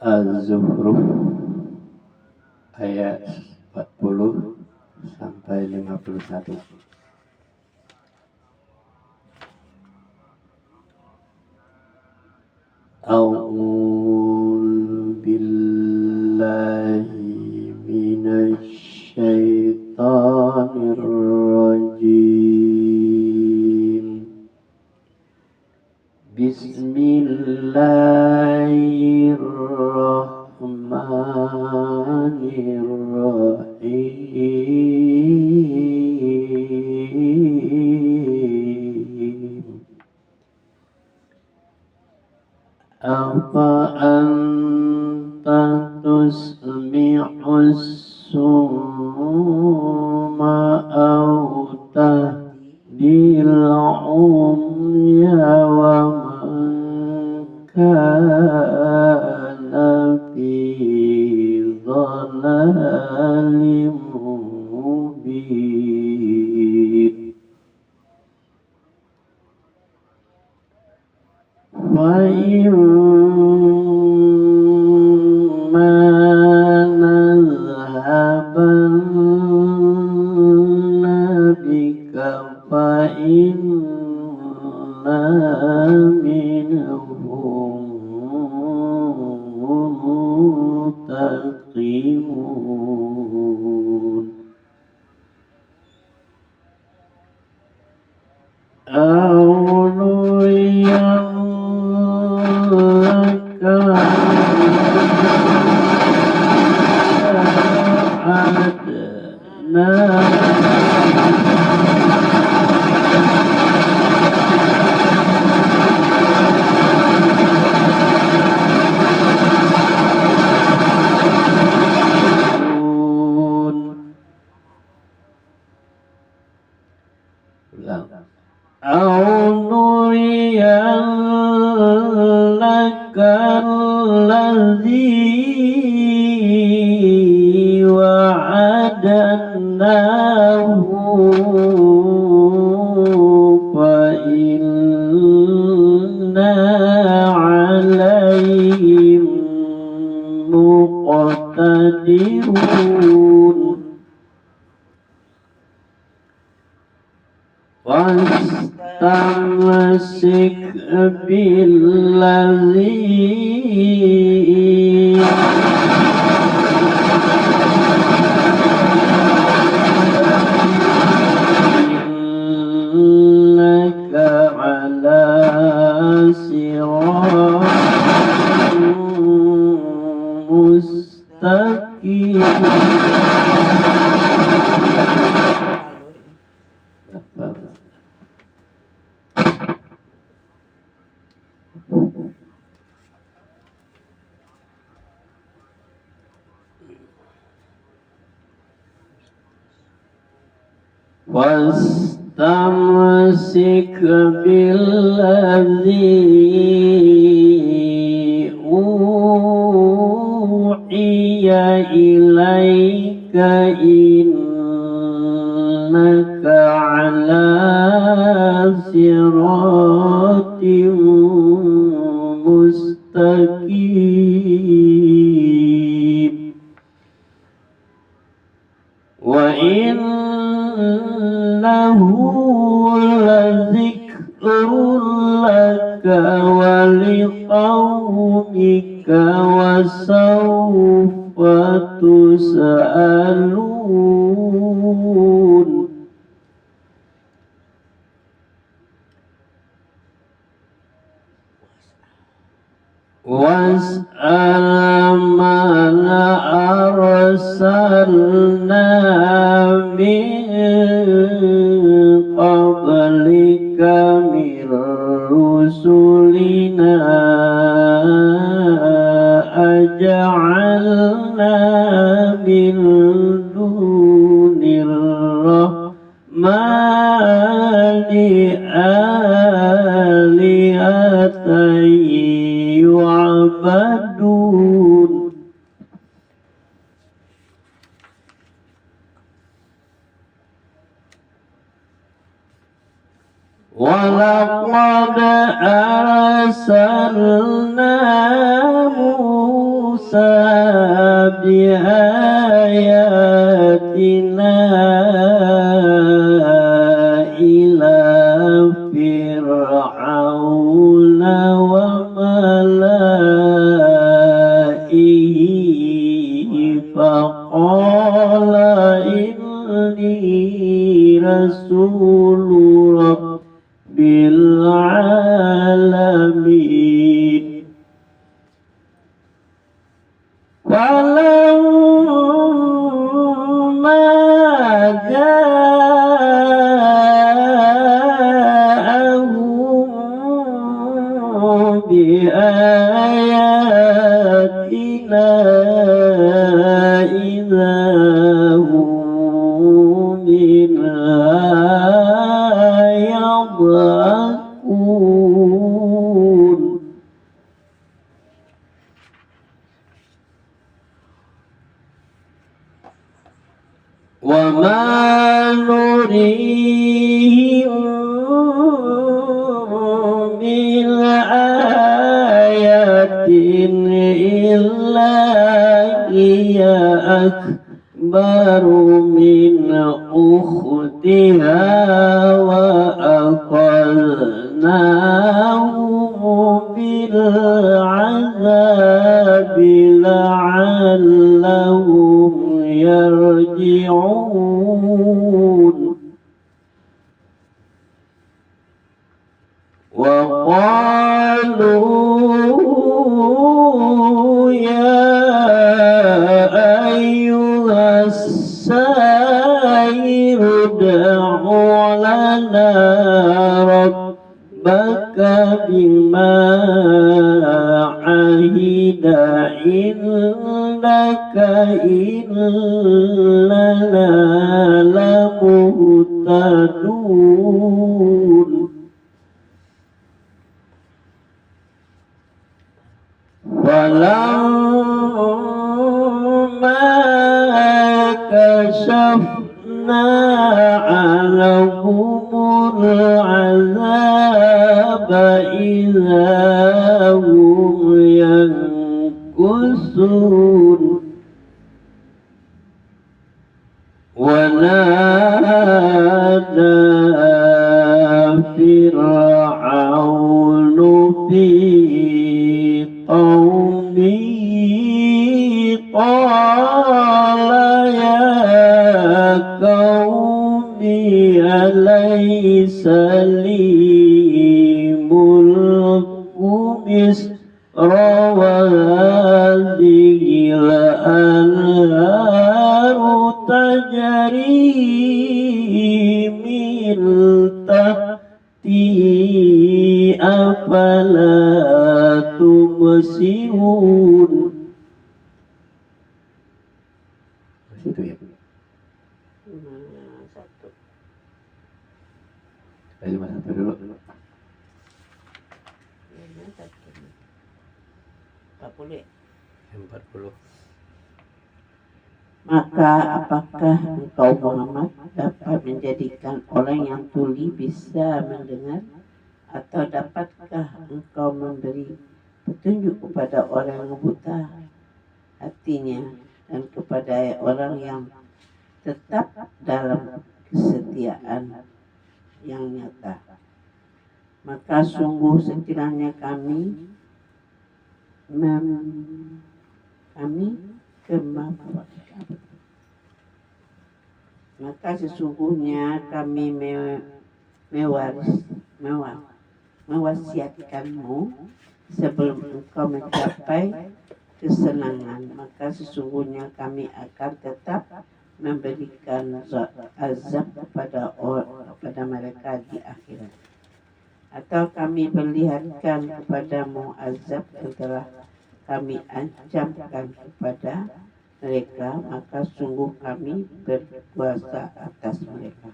Az-Zukhruf ayat 40 sampai 51. A'udzu billahi minasy syaithanir rajim. Bismillahirrahmanirrahim. Afa anta tusmi'us summa au tahdil umya wa man kana fi dhalalim mubin. Wa imma nadhhabanna bika fa inna minhum muntaqimun. Wastamsik billadzi innaka ala siratin mustaqim. Wastamsik billadzi uhiya ilaika innaka ala siratin mustaqim. Wa innahu ladzikrun laka wa liqaumika wa sawfa tus'alun. Was'al man arsalna min qablika min rusulina aj'alna min dunir rahmani alihatan yu'badun. Walaqad arsalna Musa بآياتنا إلى فرعون وملئه فقال إني رسول رب العالمين فلما جاءهم بآياتنا إذا هم منها يضحكون وما نريهم من آية إلا هي أكبر من أختها وأخذناهم بالعذاب لعلهم يرجعون وقالوا يا أيها الساحر ادع لنا ربك بما عهد عندك إننا لمهتدون فلما كشفنا عنهم العذاب إذا هم ينكثون ونادى فرعون في قومه قال يا قوم أليس لي ملك مصر وهذه الأنهار تجري من تحتي أفلا تبصرون. Itu ya. Satu. Dari mana dulu? 40. Maka apakah engkau Muhammad dapat menjadikan orang yang tuli bisa mendengar, atau dapatkah engkau memberi petunjuk kepada orang yang buta hatinya dan kepada orang yang tetap dalam kesetiaan yang nyata? Maka sungguh sekiranya kami maka sesungguhnya kami mewasiatkanmu sebelum engkau mencapai kesenangan, maka sesungguhnya kami akan tetap memberikan azab kepada mereka di akhirat. Atau kami perlihatkan kepadamu azab yang telah kami ancamkan kepada mereka, maka sungguh kami berkuasa atas mereka.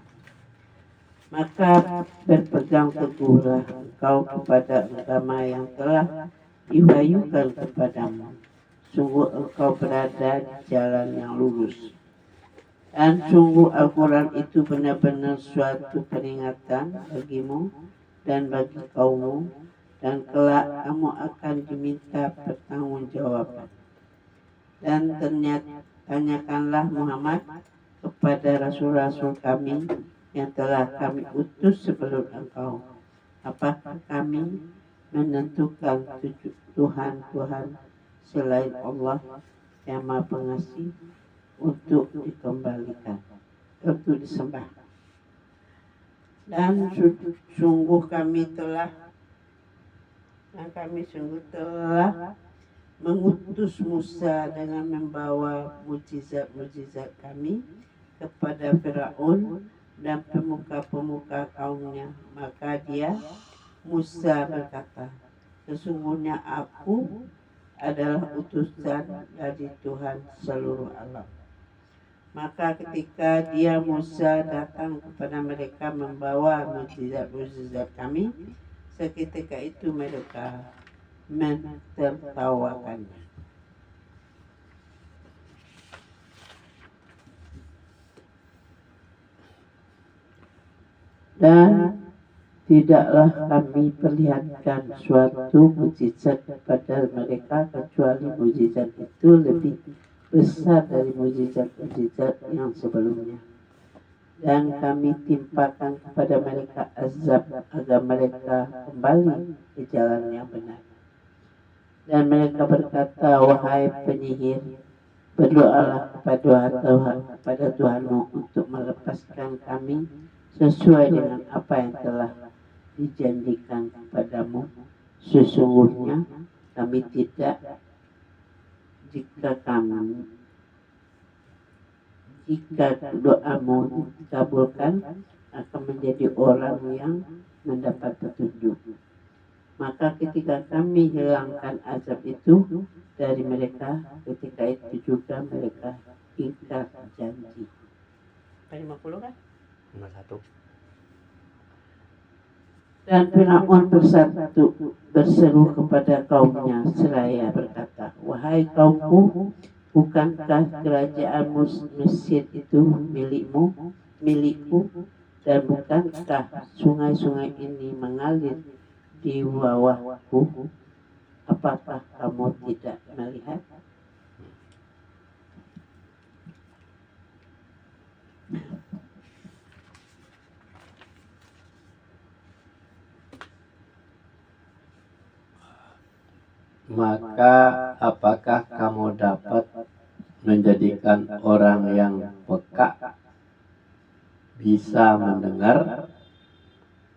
Maka berpegang teguhlah engkau kepada agama yang telah diwahyukan kepadamu. Sungguh engkau berada di jalan yang lurus. Dan sungguh Al-Quran itu benar-benar suatu peringatan bagimu dan bagi kaummu, dan kelak kamu akan diminta pertanggungjawaban. Dan ternyata tanyakanlah Muhammad kepada rasul-rasul kami yang telah kami utus sebelum engkau, apakah kami menentukan Tuhan selain Allah yang Maha Pengasih untuk dikembalikan, untuk disembah. Dan sungguh kami telah mengutus Musa dengan membawa mujizat-mujizat kami kepada Firaun dan pemuka-pemuka kaumnya. Maka Musa berkata, sesungguhnya aku adalah utusan dari Tuhan seluruh alam. Maka ketika Musa datang kepada mereka membawa mujizat-mujizat kami, seketika itu mereka mentertawakannya. Dan tidaklah kami perlihatkan suatu mujizat kepada mereka kecuali mujizat itu lebih besar dari mujizat-mujizat yang sebelumnya. Dan kami timpakan kepada mereka azab agar mereka kembali ke jalan yang benar. Dan mereka berkata, wahai penyihir, berdoalah kepada Tuhanmu untuk melepaskan kami sesuai dengan apa yang telah dijanjikan kepadamu. Sesungguhnya kami tidak, jika doamu dikabulkan, akan menjadi orang yang mendapat petunjuk. Maka ketika kami hilangkan azab itu dari mereka, ketika itu juga mereka ingkar janji. 50 kan? 51. Dan Firaun berseru kepada kaumnya seraya berkata, wahai kaumku, bukankah kerajaan Mesir itu milikku, dan bukankah sungai-sungai ini mengalir di bawahku? Apakah kamu tidak melihat? Maka apakah kamu dapat menjadikan orang yang peka bisa mendengar,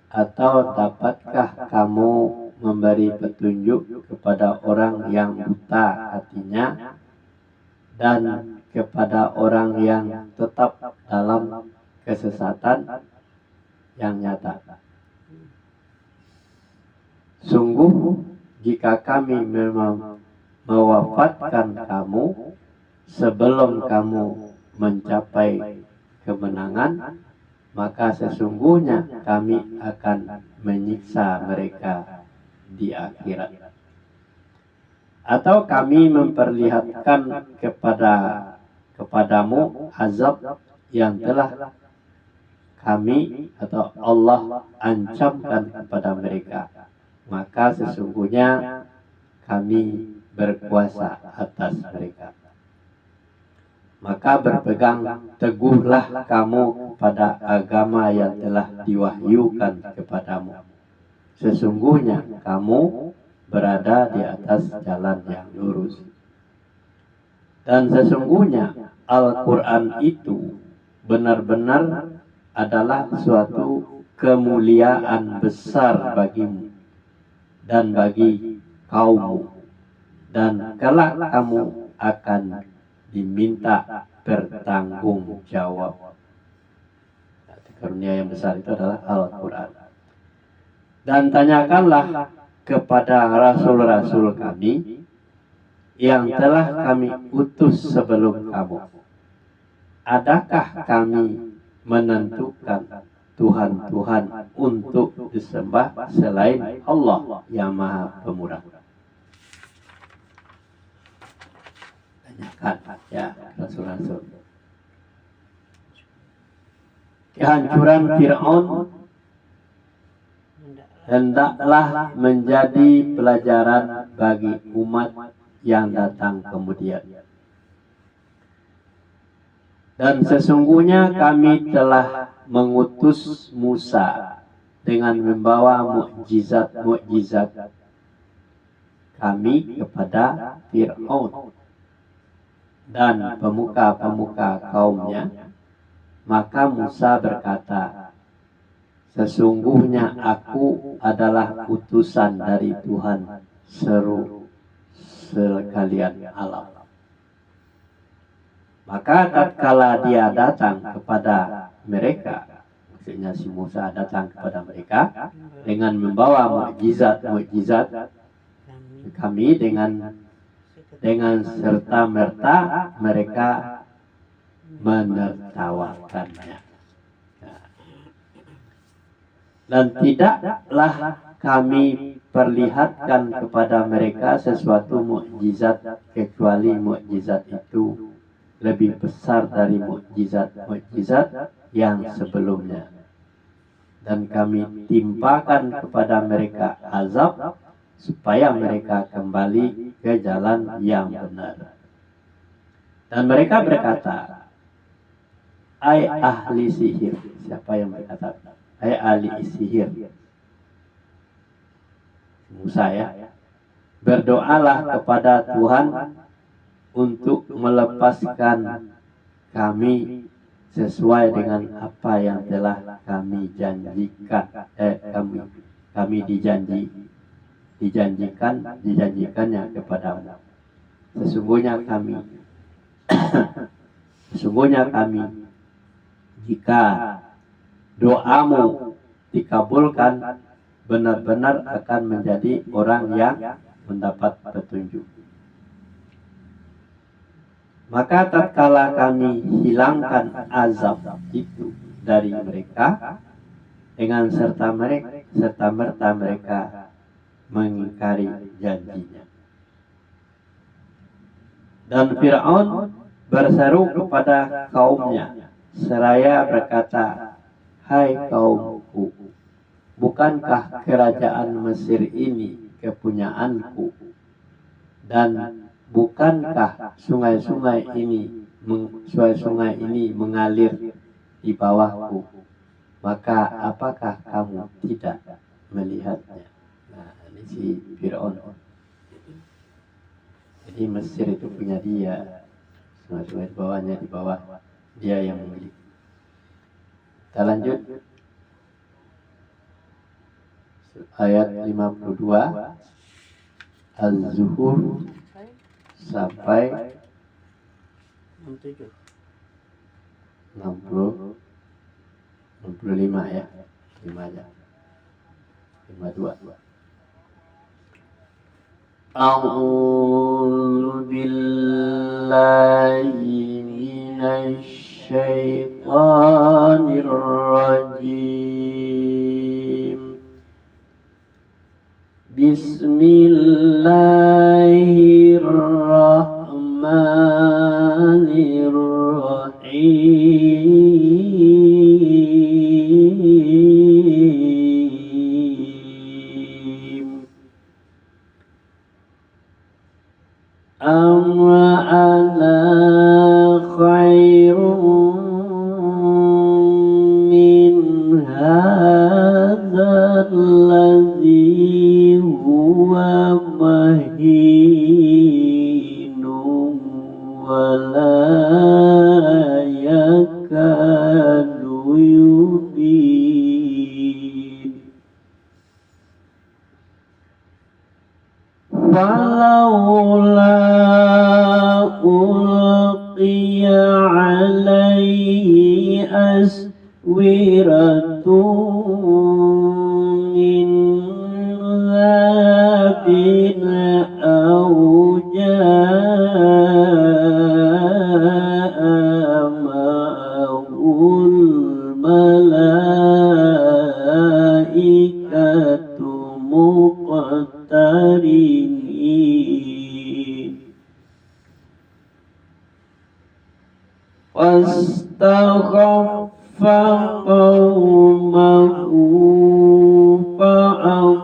atau dapatkah kamu memberi petunjuk kepada orang yang buta hatinya dan kepada orang yang tetap dalam kesesatan yang nyata? Sungguh jika kami memang mewafatkan kamu sebelum kamu mencapai kemenangan, maka sesungguhnya kami akan menyiksa mereka di akhirat. Atau kami memperlihatkan kepadamu azab yang telah kami atau Allah ancamkan kepada mereka, maka sesungguhnya kami berkuasa atas mereka. Maka berpegang teguhlah kamu pada agama yang telah diwahyukan kepadamu. Sesungguhnya kamu berada di atas jalan yang lurus. Dan sesungguhnya Al-Quran itu benar-benar adalah suatu kemuliaan besar bagimu dan bagi kaummu, dan kelak kamu akan diminta bertanggung jawab. Karunia yang besar itu adalah Al-Quran. Dan tanyakanlah kepada rasul-rasul kami yang telah kami utus sebelum kamu, adakah kami menentukan Tuhan-Tuhan untuk disembah selain Allah yang Maha Pemurah? Tanyakan ya rasul-rasul. Kehancuran Fir'aun hendaklah menjadi pelajaran bagi umat yang datang kemudian. Dan sesungguhnya kami telah mengutus Musa dengan membawa mukjizat-mukjizat kami kepada Fir'aun dan pemuka-pemuka kaumnya. Maka Musa berkata, sesungguhnya aku adalah utusan dari Tuhan seru sekalian alam. Maka tatkala dia datang kepada mereka, maksudnya si Musa datang kepada mereka dengan membawa mukjizat-mukjizat kami, dengan serta-merta mereka menertawakannya. Dan tidaklah kami perlihatkan kepada mereka sesuatu mukjizat kecuali mukjizat itu lebih besar dari mukjizat-mukjizat yang sebelumnya. Dan kami timpakan kepada mereka azab supaya mereka kembali ke jalan yang benar. Dan mereka berkata, hai ahli sihir. Siapa yang berkata? Hai ahli sihir. Musa ya. Berdoalah kepada Tuhan untuk melepaskan kami sesuai dengan apa yang telah kami janjikan. Kami dijanjikannya kepadamu. Sesungguhnya kami jika doamu dikabulkan, benar-benar akan menjadi orang yang mendapat petunjuk. Maka tatkala kami hilangkan azab itu dari mereka, dengan serta-merta mereka mengingkari janjinya. Dan Fir'aun berseru kepada kaumnya seraya berkata, hai kaumku, bukankah kerajaan Mesir ini kepunyaanku, dan bukankah sungai-sungai ini mengalir di bawahku? Maka apakah kamu tidak melihatnya? Nah, ini si Fir'aun. Jadi Mesir itu punya dia, sungai-sungai di bawahnya, di bawah dia yang memiliki. Kita lanjut ayat 52 Az-Zuhur sampai 65 ya, 5 aja, 52. A'udzu billahi minasy syaitonir rajim. Bismillahirrahmanirrahim. Amma ana khairun min hadzal ladzi huwa mahinun wa la yakadu yubin. Falaula ulqiya alaihi aswiratun min dhabin aw jaa ma'ahul malaikatu muqtarin. Fastakhaffa qawmahu fa'ata'uhu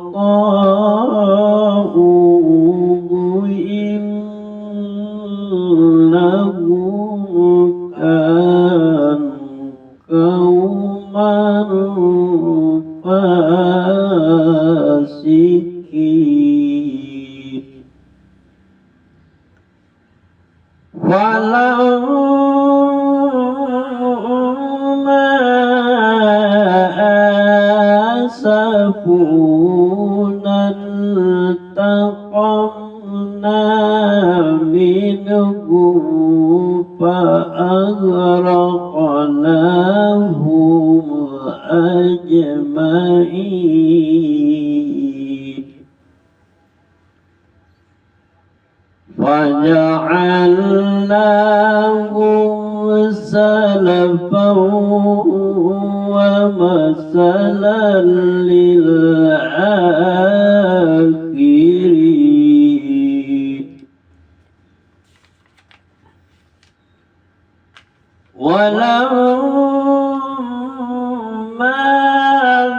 innahu kana fasikin. Walamma asafuna intaqamna minhum fa'aghraqnahum ajma'in. وجعلناهم سلفا ومثلا للآخرين. ولما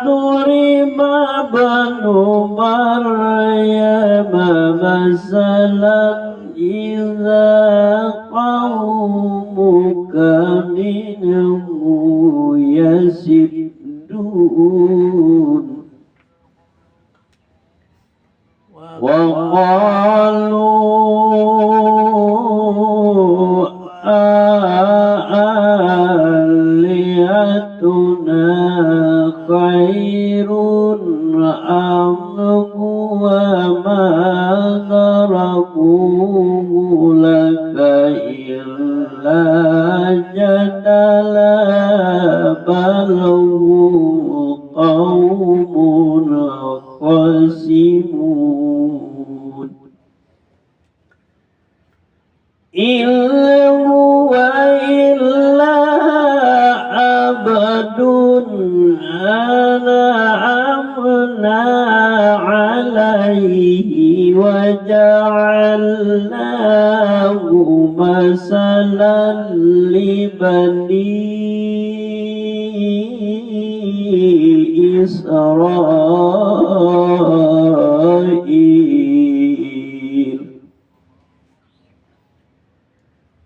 ضرب ابن مريم مثلا إذا قومك منه يصدون وقالوا آلهتنا خير أم هو ما ضربوه لك إلا جدلا بل هم قوم خصمون. إن هو إلا عبد أنعمنا عليه وجعلناه مثلا لبني إسرائيل.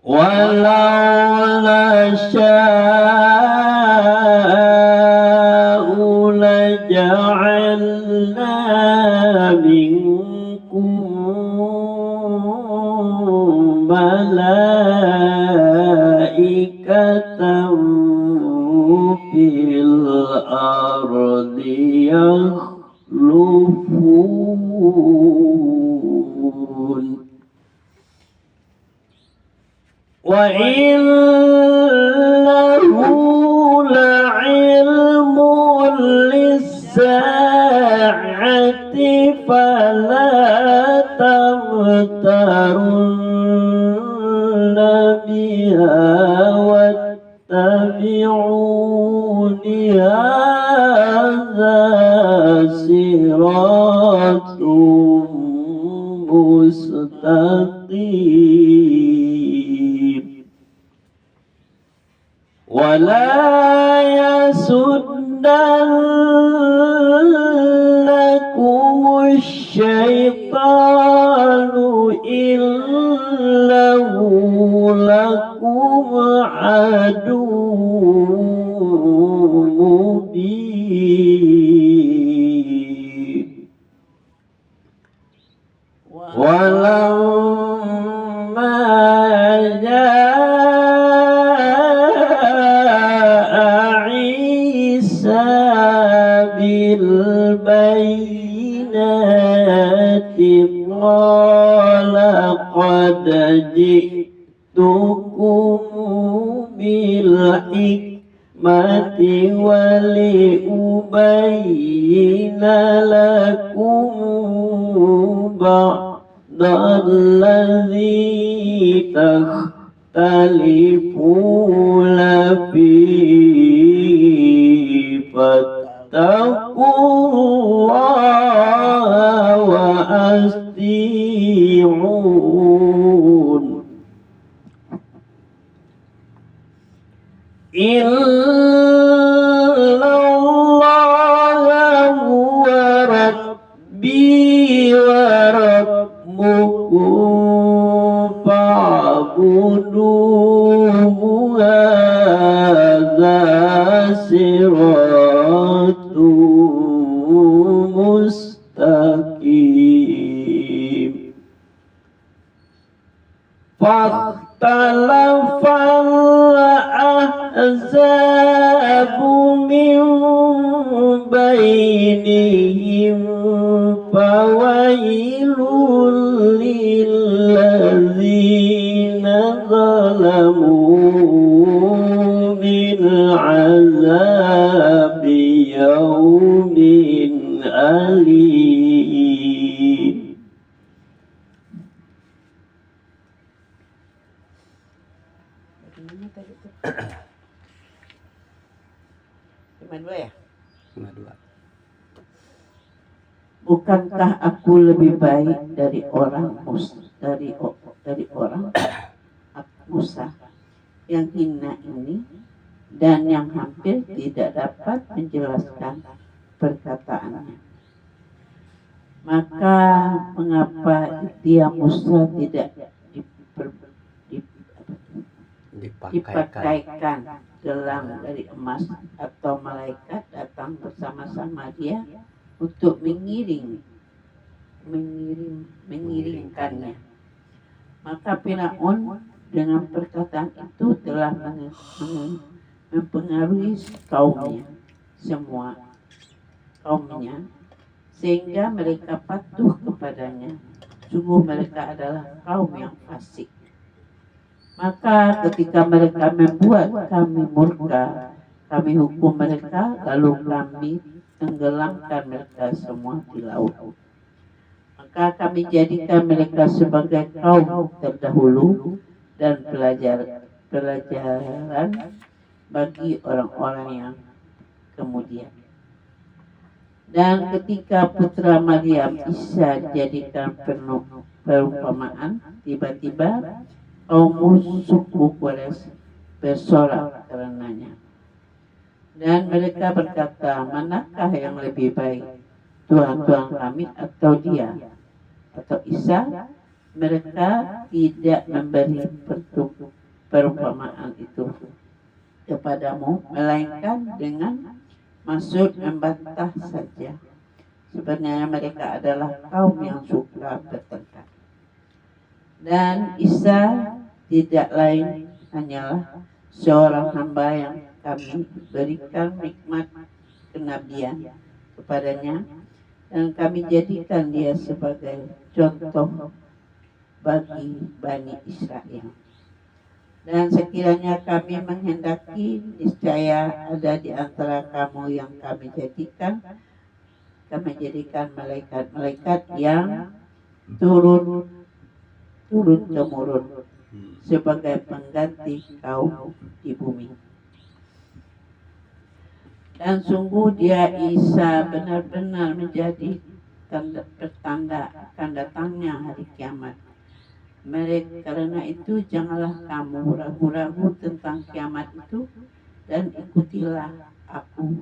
ولو نشاء لجعلنا منكم ملائكة في الأرض يخلفون وإنه لعلم للساعة فلا تمترن بها واتبعون هذا صراط مستقيم. ولا يصدنكم الشيطان إنه لكم عدو مبين. ولما جاء عيسى بالبينات قال قد جئتكم بالحكمة ولأبين لكم بعض الذي تختلفون فيه فاتقوا الله وأطيعون. إن الله هو ربي وربكم فاعبدوه هذا صراط mustaqim. فاختلف الأحزاب من بينهم فويل للذين ظلموا من عذاب يوم أليم. Cuma dua ya? Cuma dua. Bukankah aku lebih baik dari orang Musa yang hina ini dan yang hampir tidak dapat menjelaskan perkataannya? Maka mengapa dia Musa tidak dipakaikan gelang dari emas atau malaikat datang bersama-sama dia untuk mengiringkannya? Maka Firaun dengan perkataan itu telah mempengaruhi kaumnya sehingga mereka patuh kepadanya. Sungguh mereka adalah kaum yang fasik. Maka ketika mereka membuat kami murka, kami hukum mereka, lalu kami tenggelamkan mereka semua di laut. Maka kami jadikan mereka sebagai kaum terdahulu dan pelajaran bagi orang-orang yang kemudian. Dan ketika putra Maryam Isa jadikan perumpamaan, tiba-tiba kaum suku Quraisy bersorak karenanya. Dan mereka berkata, manakah yang lebih baik, Tuhan kami atau dia, atau Isa? Mereka tidak memberi perumpamaan itu kepadamu, melainkan dengan maksud membantah saja. Sebenarnya mereka adalah kaum yang suka bertengkar. Dan Isa tidak lain hanyalah seorang hamba yang kami berikan nikmat kenabian kepadanya, dan kami jadikan dia sebagai contoh bagi Bani Israel. Dan sekiranya kami menghendaki, niscaya ada di antara kamu yang kami jadikan malaikat-malaikat yang turun temurun sebagai pengganti kaum di bumi. Dan sungguh dia Isa benar-benar menjadi pertanda akan datangnya hari kiamat. Karena itu janganlah kamu ragu-ragu tentang kiamat itu, dan ikutilah aku,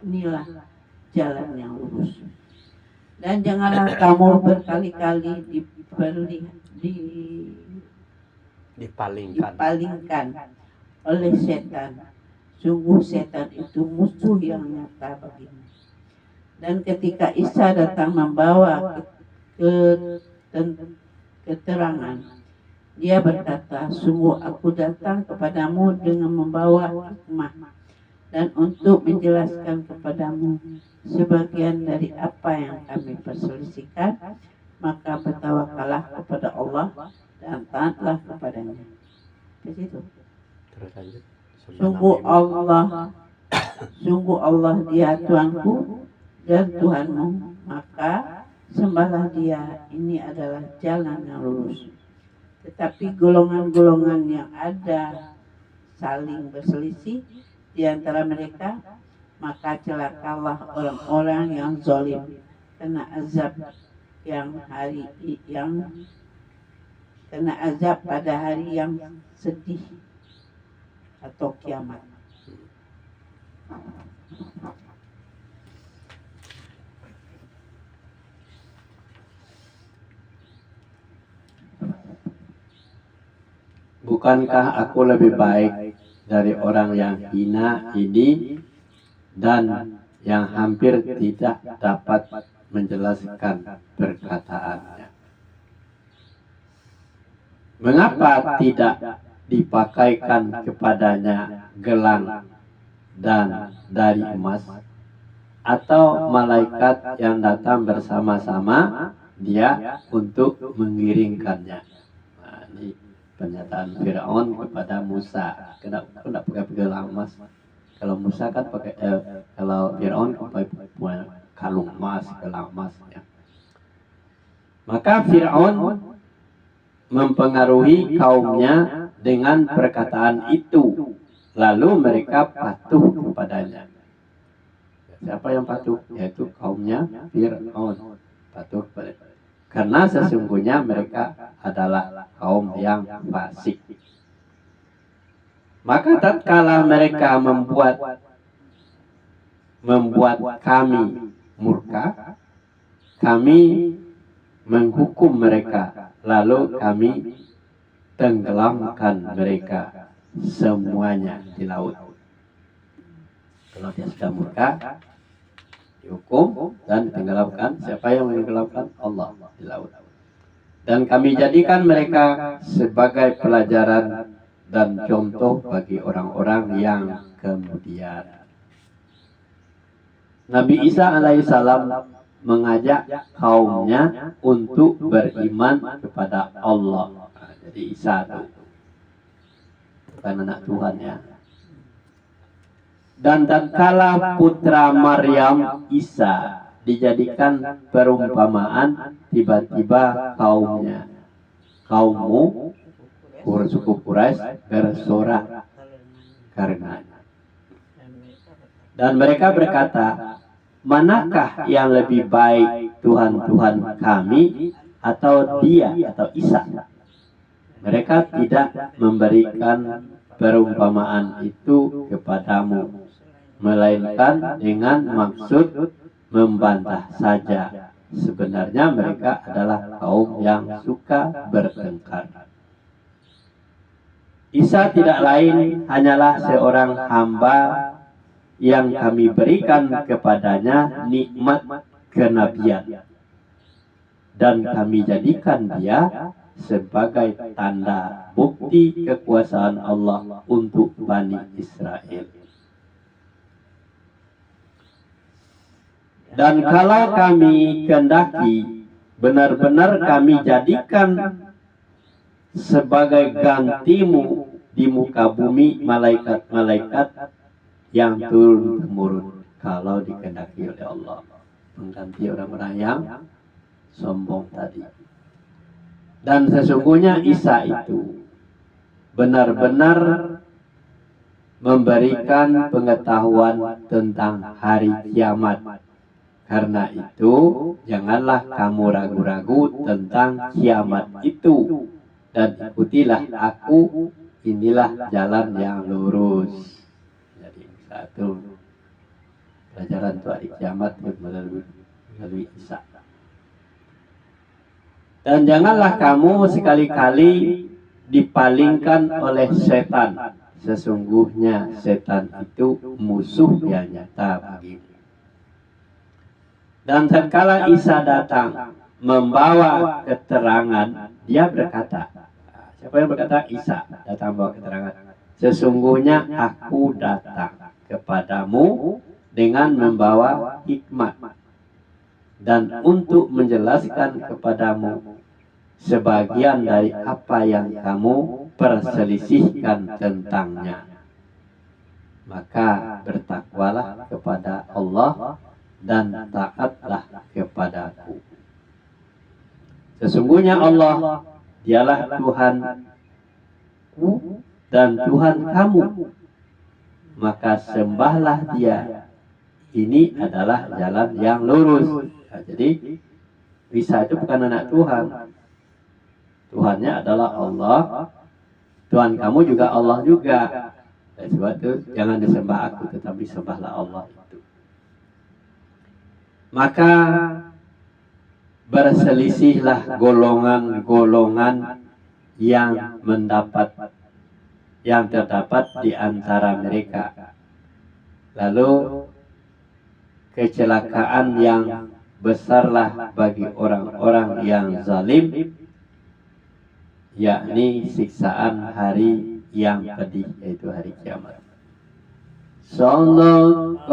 inilah jalan yang lurus. Dan janganlah kamu berkali-kali dipalingkan oleh setan. Sungguh setan itu musuh yang nyata bagimu. Dan ketika Isa datang membawa keterangan, dia berkata, sungguh aku datang kepadamu dengan membawa hikmah dan untuk menjelaskan kepadamu sebagian dari apa yang kami perselisihkan. Maka bertawakallah kepada Allah dan taatlah kepadanya. Di situ. Sungguh Allah dia Tuhanku dan Tuhanmu, maka sembahlah dia, ini adalah jalan yang lurus. Tetapi golongan-golongan yang ada saling berselisih di antara mereka, maka celakalah orang-orang yang zalim kena azab pada hari yang sedih atau kiamat. Bukankah aku lebih baik dari orang yang hina ini dan yang hampir tidak dapat menjelaskan perkataannya. Mengapa tidak dipakaikan kepadanya gelang dan dari emas, atau malaikat yang datang bersama-sama dia untuk mengiringkannya? Nah, ini pernyataan Fir'aun kepada Musa. Kenapa pakai gelang emas? Kalau Musa kan pakai, kalau Fir'aun pakai kalung emas, gelang emas. Ya. Maka Fir'aun mempengaruhi kaumnya dengan perkataan itu, lalu mereka patuh kepadanya. Siapa yang patuh? Yaitu kaumnya Fir'aun, patuh kepadanya. Karena sesungguhnya mereka adalah kaum yang fasik. Maka tatkala mereka membuat kami murka, kami menghukum mereka, lalu kami tenggelamkan mereka semuanya di laut. Kalau dia sudah murka, dihukum dan ditenggelamkan. Siapa yang menenggelamkan? Allah di laut. Dan kami jadikan mereka sebagai pelajaran dan contoh bagi orang-orang yang kemudian. Nabi Isa alaihissalam mengajak kaumnya untuk beriman kepada Allah. Nah, jadi Isa itu bukan anak Tuhan ya. Dan tatkala putra Maryam Isa dijadikan perumpamaan, tiba-tiba kaummu suku Quraisy bersorak karenanya. Dan mereka berkata, manakah yang lebih baik, Tuhan-Tuhan kami atau dia atau Isa? Mereka tidak memberikan perumpamaan itu kepadamu, melainkan dengan maksud membantah saja. Sebenarnya mereka adalah kaum yang suka bertengkar. Isa tidak lain hanyalah seorang hamba yang kami berikan kepadanya nikmat kenabian, dan kami jadikan dia sebagai tanda bukti kekuasaan Allah untuk Bani Israel. Dan kalau kami kehendaki, benar-benar kami jadikan sebagai gantimu di muka bumi malaikat-malaikat yang turun-temurun, kalau dikehendaki oleh Allah, mengganti orang-orang yang sombong tadi. Dan sesungguhnya Isa itu benar-benar memberikan pengetahuan tentang hari kiamat. Karena itu janganlah kamu ragu-ragu tentang kiamat itu, dan ikutilah aku, inilah jalan yang lurus. Jadi satu pelajaran untuk hari kiamat melalui Isa. Dan janganlah kamu sekali-kali dipalingkan oleh setan. Sesungguhnya setan itu musuh yang nyata bagimu. Dan tatkala Isa datang membawa keterangan, dia berkata, siapa yang berkata? Isa datang membawa keterangan. Sesungguhnya aku datang kepadamu dengan membawa hikmat, dan untuk menjelaskan kepadamu sebagian dari apa yang kamu perselisihkan tentangnya. Maka bertakwalah kepada Allah dan taatlah kepadaku. Sesungguhnya Allah, dialah Tuhanku dan Tuhan kamu, maka sembahlah Dia. Ini adalah jalan yang lurus. Nah, jadi Isa itu bukan anak Tuhan. Tuhannya adalah Allah. Tuhan kamu juga Allah juga. Dan sebab itu jangan disembah aku, tetapi sembahlah Allah itu. Maka berselisihlah golongan-golongan yang terdapat di antara mereka. Lalu kecelakaan yang besarlah bagi orang-orang yang zalim, yakni siksaan hari yang pedih, yaitu hari kiamat. Sallallahu